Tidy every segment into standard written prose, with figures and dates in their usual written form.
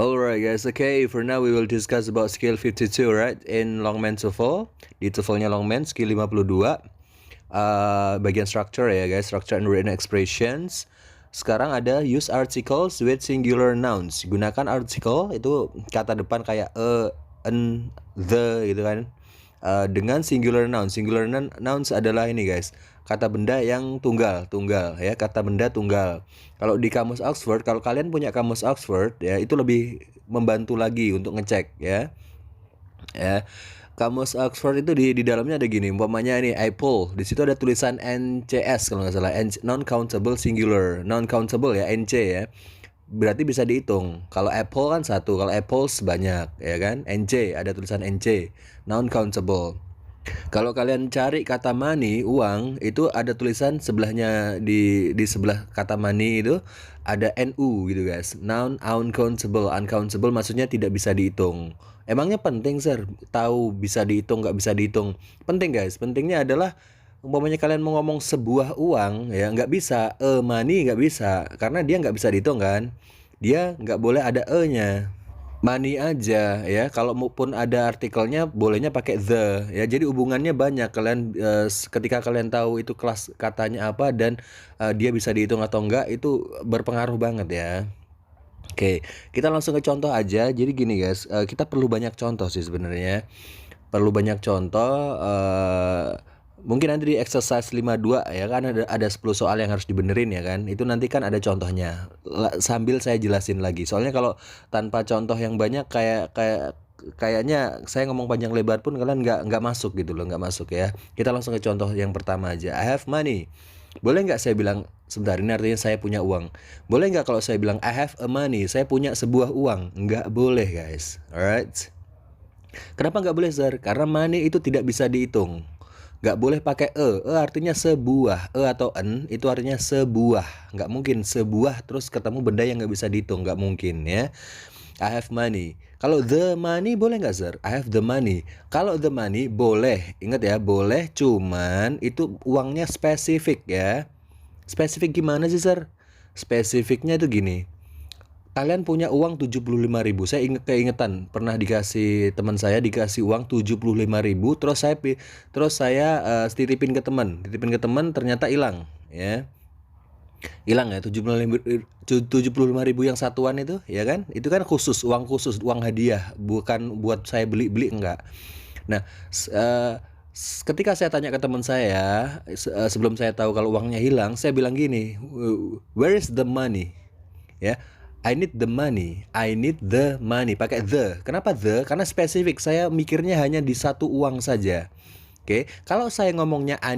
Alright guys, okay, for now we will discuss about skill 52, right? In Longman TOEFL, di TOEFL-nya Longman, skill 52. Bagian structure ya guys, structure and written expressions. Sekarang ada use articles with singular nouns. Gunakan article, itu kata depan kayak an, the gitu kan. Dengan singular nouns. Singular nouns adalah ini guys, kata benda yang tunggal ya, kata benda tunggal. Kalau di kamus Oxford, kalau kalian punya kamus Oxford ya, itu lebih membantu lagi untuk ngecek ya. Kamus Oxford itu di dalamnya ada gini, umpamanya ini apple, di situ ada tulisan NCS kalau nggak salah, non countable singular, non countable ya, NC ya, berarti bisa dihitung. Kalau apple kan satu, kalau apples banyak ya kan. NC, ada tulisan NC, non countable. Kalau kalian cari kata money, uang, itu ada tulisan sebelahnya, di sebelah kata money itu ada NU gitu guys. Noun uncountable. Uncountable maksudnya tidak bisa dihitung. Emangnya penting sir tahu bisa dihitung nggak bisa dihitung? Penting guys. Pentingnya adalah umpamanya kalian mau ngomong sebuah uang ya, nggak bisa money, nggak bisa, karena dia nggak bisa dihitung kan. Dia nggak boleh ada e-nya. Money aja ya, kalau pun ada artikelnya bolehnya pakai the ya. Jadi hubungannya banyak. Kalian ketika kalian tahu itu kelas katanya apa dan dia bisa dihitung atau enggak, itu berpengaruh banget ya. Oke, kita langsung ke contoh aja. Jadi gini guys, kita perlu banyak contoh sih sebenarnya. Perlu banyak contoh. Mungkin nanti di exercise 52 ya kan, ada 10 soal yang harus dibenerin ya kan. Itu nanti kan ada contohnya. Sambil saya jelasin lagi. Soalnya kalau tanpa contoh yang banyak kayaknya saya ngomong panjang lebar pun kalian nggak masuk gitu loh, nggak masuk ya. Kita langsung ke contoh yang pertama aja. I have money. Boleh nggak saya bilang, sebentar, ini artinya saya punya uang. Boleh nggak kalau saya bilang I have a money, saya punya sebuah uang? Nggak boleh guys. Alright. Kenapa nggak boleh sir? Karena money itu tidak bisa dihitung. Nggak boleh pakai artinya sebuah, atau en itu artinya sebuah. Nggak mungkin sebuah terus ketemu benda yang nggak bisa dihitung, nggak mungkin ya. I have money. Kalau the money boleh nggak sir? I have the money. Kalau the money boleh, ingat ya, boleh, cuman itu uangnya spesifik ya. Spesifik gimana sih sir? Spesifiknya itu gini, kalian punya uang 75.000. Saya keingetan pernah dikasih teman saya, dikasih uang 75.000, terus saya titipin ke teman ternyata hilang ya. Hilang ya 75.000 yang satuan itu ya kan. Itu kan khusus, uang hadiah, bukan buat saya beli enggak. Nah, ketika saya tanya ke teman saya, sebelum saya tahu kalau uangnya hilang, saya bilang gini, where is the money? Ya, I need the money. I need the money. Pakai the. Kenapa the? Karena spesifik. Saya mikirnya hanya di satu uang saja. Oke, kalau saya ngomongnya I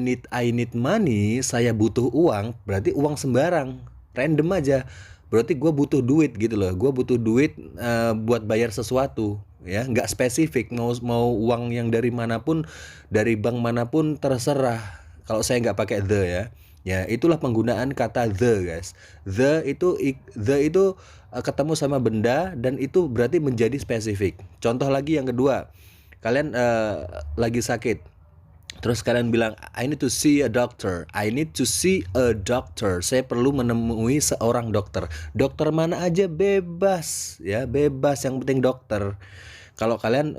need money, saya butuh uang, berarti uang sembarang, random aja. Berarti gue butuh duit gitu loh. Gue butuh duit buat bayar sesuatu, ya, nggak spesifik. Mau uang yang dari manapun, dari bank manapun terserah. Kalau saya nggak pakai the ya. Ya, itulah penggunaan kata the guys. The itu ketemu sama benda dan itu berarti menjadi spesifik. Contoh lagi yang kedua, kalian lagi sakit. Terus kalian bilang I need to see a doctor. I need to see a doctor. Saya perlu menemui seorang dokter. Dokter mana aja bebas ya, bebas, yang penting dokter. Kalau kalian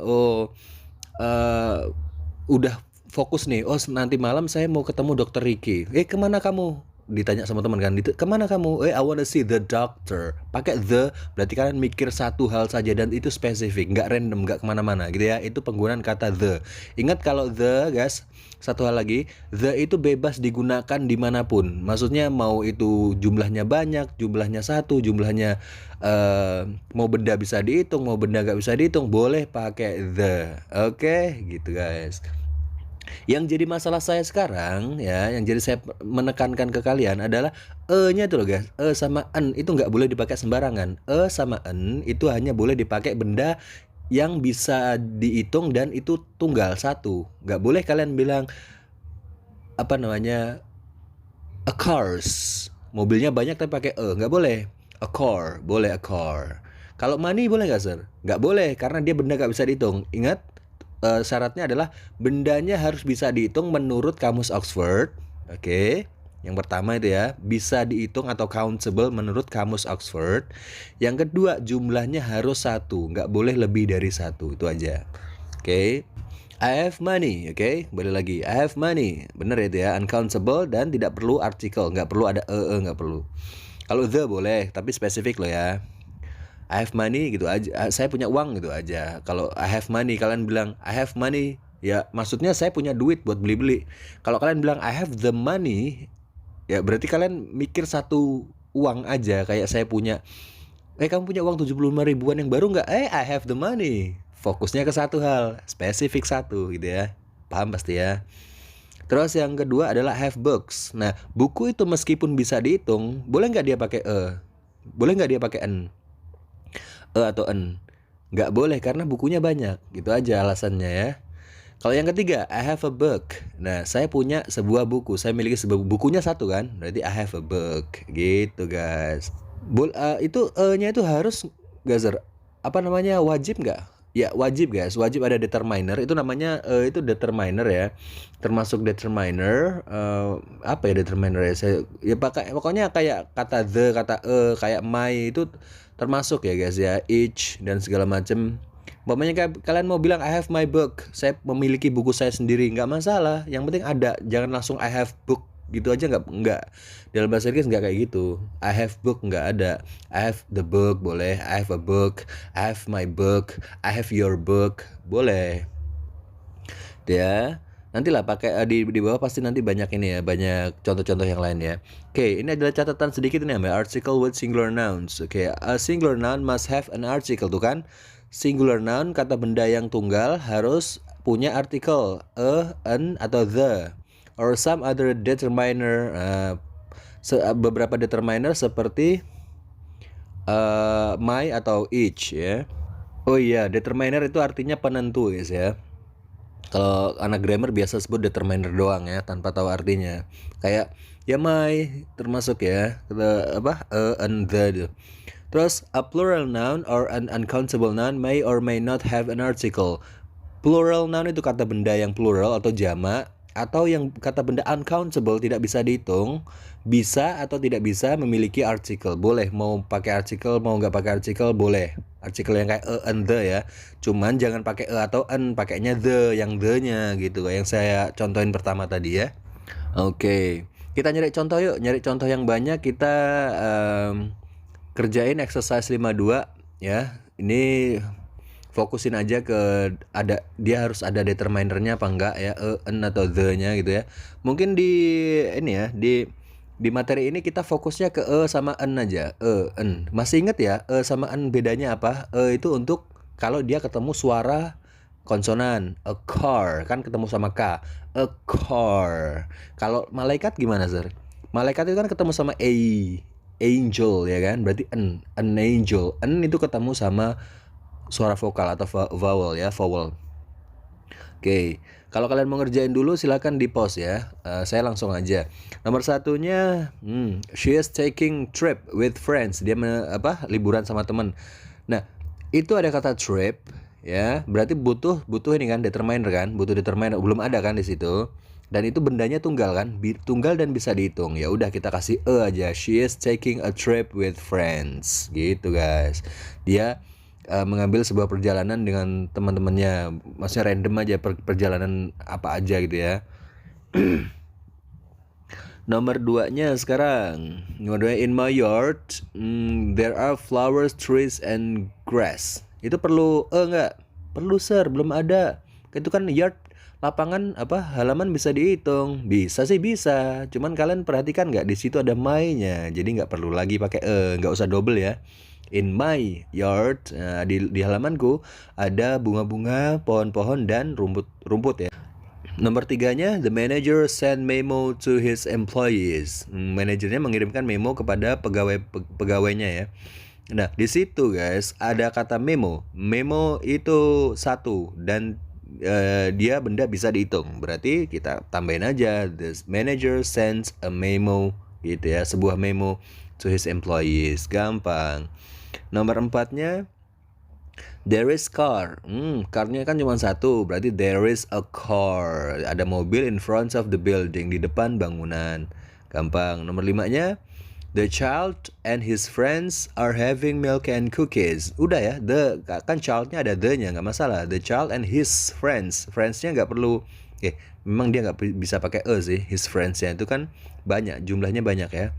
udah fokus nih, nanti malam saya mau ketemu dokter Ricky. Kemana kamu? Ditanya sama teman kan, kemana kamu? I wanna see the doctor. Pakai the, berarti kalian mikir satu hal saja dan itu spesifik, nggak random, nggak kemana-mana gitu ya. Itu penggunaan kata the. Ingat kalau the guys, satu hal lagi, the itu bebas digunakan dimanapun. Maksudnya mau itu jumlahnya banyak, jumlahnya satu, jumlahnya mau benda bisa dihitung, mau benda nggak bisa dihitung, boleh pakai the. Oke, gitu guys. Yang jadi masalah saya sekarang ya, yang jadi saya menekankan ke kalian adalah e-nya itu loh guys. E sama en itu nggak boleh dipakai sembarangan. E sama en itu hanya boleh dipakai benda yang bisa dihitung dan itu tunggal satu. Nggak boleh kalian bilang apa namanya a cars, mobilnya banyak tapi pakai nggak boleh. A car, boleh a car. Kalau money boleh nggak sir? Nggak boleh, karena dia benda nggak bisa dihitung. Ingat, syaratnya adalah bendanya harus bisa dihitung menurut kamus Oxford. Oke. Yang pertama itu ya, bisa dihitung atau countable menurut kamus Oxford. Yang kedua, jumlahnya harus satu, nggak boleh lebih dari satu, itu aja. Oke. I have money, oke? Balik lagi, I have money. Bener itu ya, uncountable dan tidak perlu artikel, nggak perlu ada nggak perlu. Kalau the boleh, tapi spesifik loh ya. I have money gitu aja, saya punya uang gitu aja. Kalau I have money, kalian bilang I have money, ya maksudnya saya punya duit buat beli-beli. Kalau kalian bilang I have the money, ya berarti kalian mikir satu uang aja. Kayak saya punya, kamu punya uang 75 ribuan yang baru nggak? I have the money. Fokusnya ke satu hal, spesifik satu gitu ya. Paham pasti ya. Terus yang kedua adalah have books. Nah, buku itu meskipun bisa dihitung, boleh nggak dia pakai boleh nggak dia pakai n? Atau n? Nggak boleh karena bukunya banyak. Gitu aja alasannya ya. Kalau yang ketiga, I have a book. Nah, saya punya sebuah buku. Saya miliki sebuah bukunya satu kan? Berarti I have a book. Gitu guys. Itu nya itu harus gazer. Apa namanya? Wajib nggak? Ya wajib guys. Wajib ada determiner. Itu namanya itu determiner ya. Termasuk determiner. Apa ya determiner ya? Ya pokoknya kayak kata the, kata kayak my itu termasuk ya guys ya. Each dan segala macam. Umpamanya kalian mau bilang I have my book, saya memiliki buku saya sendiri, nggak masalah. Yang penting ada, jangan langsung I have book gitu aja, nggak. Dalam bahasa Inggris nggak kayak gitu. I have book nggak ada. I have the book boleh. I have a book. I have my book. I have your book boleh. Ya, nantilah pakai di bawah pasti nanti banyak ini ya, banyak contoh-contoh yang lain ya. Oke, ini adalah catatan sedikit ini ya, article with singular nouns. Oke, a singular noun must have an article tuh kan. Singular noun kata benda yang tunggal harus punya artikel an atau the or some other determiner. Beberapa determiner seperti my atau each ya. Oh iya, determiner itu artinya penentu guys ya. Kalau anak grammar biasa sebut determiner doang ya, tanpa tahu artinya. Kayak ya my termasuk ya, apa and the. Terus a plural noun or an uncountable noun may or may not have an article. Plural noun itu kata benda yang plural atau jamak, atau yang kata benda uncountable tidak bisa dihitung, bisa atau tidak bisa memiliki artikel. Boleh mau pakai artikel, mau nggak pakai artikel boleh. Artikel yang kayak and the ya. Cuman jangan pakai atau an, pakainya the, yang the-nya gitu. Yang saya contohin pertama tadi ya. Oke. Kita nyari contoh yuk, nyari contoh yang banyak. Kita kerjain exercise 52 ya. Ini fokusin aja ke dia harus ada determinernya apa enggak ya, an atau the-nya gitu ya. Mungkin di ini ya, di materi ini kita fokusnya ke sama an aja. An. Masih inget ya, sama an bedanya apa? Itu untuk kalau dia ketemu suara konsonan. A car kan ketemu sama k. A car. Kalau malaikat gimana, Sir? Malaikat itu kan ketemu sama angel ya kan? Berarti an angel. An itu ketemu sama suara vokal atau vowel ya, vowel. Oke, kalau kalian mau ngerjain dulu silakan di pause ya. Saya langsung aja. Nomor satunya, she is taking trip with friends. Dia liburan sama teman. Nah, itu ada kata trip ya. Berarti butuh ini kan determiner kan? Butuh determiner. Belum ada kan di situ. Dan itu bendanya tunggal kan? Tunggal dan bisa dihitung. Ya udah kita kasih aja. She is taking a trip with friends. Gitu guys. Dia mengambil sebuah perjalanan dengan teman-temannya. Maksudnya random aja perjalanan apa aja gitu ya. Nomor 2-nya sekarang. Nomor 2, in my yard there are flowers, trees and grass. Itu perlu enggak? Perlu, Sir, belum ada. Itu kan yard, lapangan halaman bisa dihitung. Bisa sih bisa. Cuman kalian perhatikan nggak di situ ada my-nya. Jadi nggak perlu lagi pakai nggak usah double ya. In my yard, di halamanku ada bunga-bunga, pohon-pohon dan rumput ya. Nomor 3-nya, the manager send memo to his employees. Manajernya mengirimkan memo kepada pegawainya ya. Nah, di situ guys ada kata memo. Memo itu satu dan dia benda bisa dihitung. Berarti kita tambahin aja the manager sends a memo gitu ya, sebuah memo to his employees. Gampang. Nomor 4-nya, there is car. Car-nya kan cuma satu, berarti there is a car. Ada mobil in front of the building, di depan bangunan. gampang. Nomor 5-nya, the child and his friends are having milk and cookies. Udah ya, the kan childnya ada the-nya, nggak masalah. The child and his friends, friends-nya nggak perlu. Memang dia nggak bisa pakai sih, his friends-nya itu kan banyak, jumlahnya banyak ya.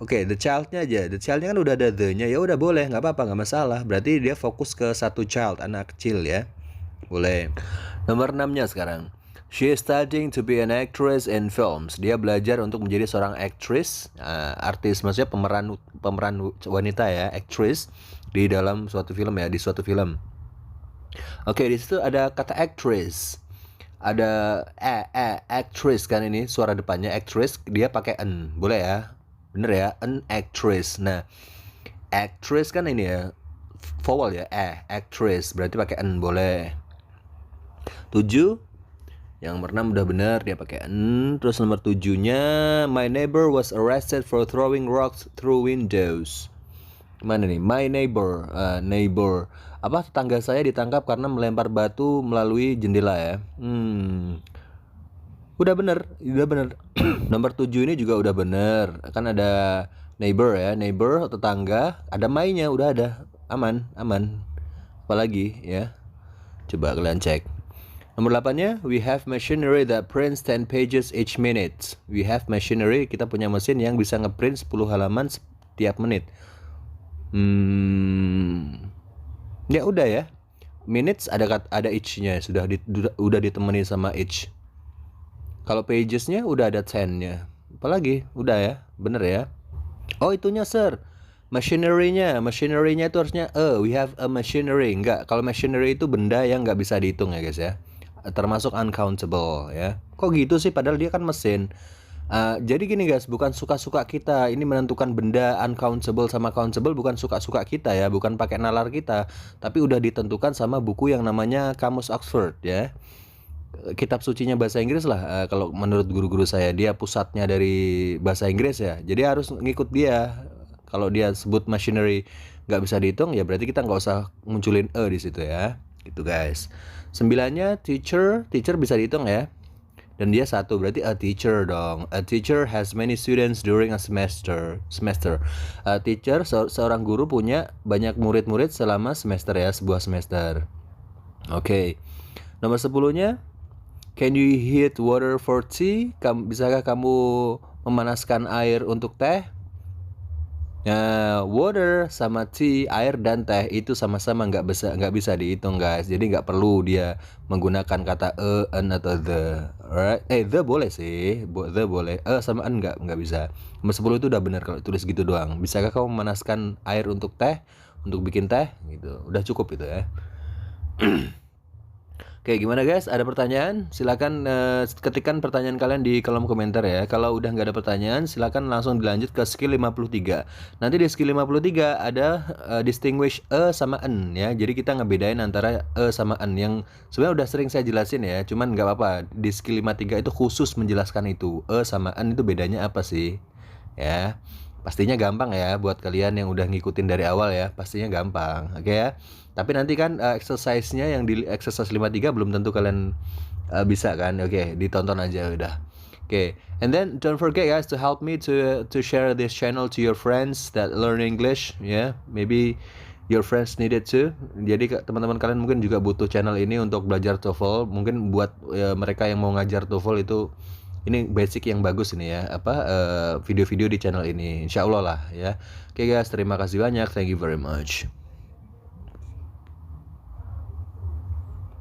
The child-nya aja. The child-nya kan udah ada the-nya, ya udah boleh, nggak apa-apa, nggak masalah. Berarti dia fokus ke satu child, anak kecil ya. Boleh. Nomor 6-nya sekarang. She is studying to be an actress in films. Dia belajar untuk menjadi seorang aktris, artis maksudnya pemeran wanita ya, actress di dalam suatu film ya, di suatu film. Di situ ada kata actress. Ada actress kan ini suara depannya actress, dia pakai n. Boleh ya? Bener ya, an actress. Nah, actress kan ini ya, vowel ya, actress, berarti pakai n, boleh. 7, yang nomor 6 udah bener, dia pakai n. Terus nomor 7-nya, my neighbor was arrested for throwing rocks through windows. Mana nih, my neighbor, tetangga saya ditangkap karena melempar batu melalui jendela ya. Udah bener. Nomor 7 ini juga udah bener. Kan ada neighbor ya, neighbor tetangga, ada my-nya, udah ada. Aman. Apalagi ya? Coba kalian cek. Nomor 8-nya, we have machinery that prints 10 pages each minute. We have machinery, kita punya mesin yang bisa ngeprint 10 halaman setiap menit. Ya udah ya. Minutes ada each-nya, udah ditemani sama each. Kalau pages-nya udah ada 10-nya. Apalagi? Udah ya? Bener ya? Oh, itunya sir. Machinery-nya itu harusnya we have a machinery. Enggak, kalau machinery itu benda yang nggak bisa dihitung ya guys ya. Termasuk uncountable ya. Kok gitu sih, padahal dia kan mesin. Jadi gini guys, bukan suka-suka kita. Ini menentukan benda uncountable sama countable bukan suka-suka kita ya, bukan pakai nalar kita, tapi udah ditentukan sama buku yang namanya Kamus Oxford ya. Kitab sucinya bahasa Inggris lah, kalau menurut guru-guru saya, dia pusatnya dari bahasa Inggris ya. Jadi harus ngikut dia. Kalau dia sebut machinery nggak bisa dihitung, ya berarti kita nggak usah munculin di situ ya. Gitu guys. 9-nya teacher bisa dihitung ya. Dan dia 1, berarti a teacher dong. A teacher has many students during a semester. A teacher, seorang guru punya banyak murid-murid selama semester ya, sebuah semester. Nomor 10-nya, can you heat water for tea? Bisakah kamu memanaskan air untuk teh? Nah, water sama tea, air dan teh itu sama-sama nggak bisa dihitung guys. Jadi nggak perlu dia menggunakan kata an atau the. Alright? The boleh sih, the boleh. Sama an nggak bisa. Nomor 10 itu udah benar kalau tulis gitu doang. Bisakah kamu memanaskan air untuk teh? Untuk bikin teh? Gitu. Udah cukup itu ya. Gimana guys? Ada pertanyaan? Silakan ketikkan pertanyaan kalian di kolom komentar ya. Kalau udah nggak ada pertanyaan, silakan langsung dilanjut ke skill 53. Nanti di skill 53 ada distinguish sama n ya. Jadi kita ngebedain antara sama n yang sebenarnya udah sering saya jelasin ya. Cuman nggak apa-apa. Di skill 53 itu khusus menjelaskan itu. Sama n itu bedanya apa sih? Ya. Pastinya gampang ya buat kalian yang udah ngikutin dari awal ya. Pastinya gampang. Oke ya. Tapi nanti kan exercise-nya yang di exercise 53 belum tentu kalian bisa kan. Ditonton aja udah. And then don't forget guys to help me to share this channel to your friends that learn English ya. Maybe your friends need it too. Jadi teman-teman kalian mungkin juga butuh channel ini untuk belajar TOEFL. Mungkin buat mereka yang mau ngajar TOEFL itu ini basic yang bagus ini ya, video-video di channel ini, insya Allah lah ya. Guys, terima kasih banyak, thank you very much.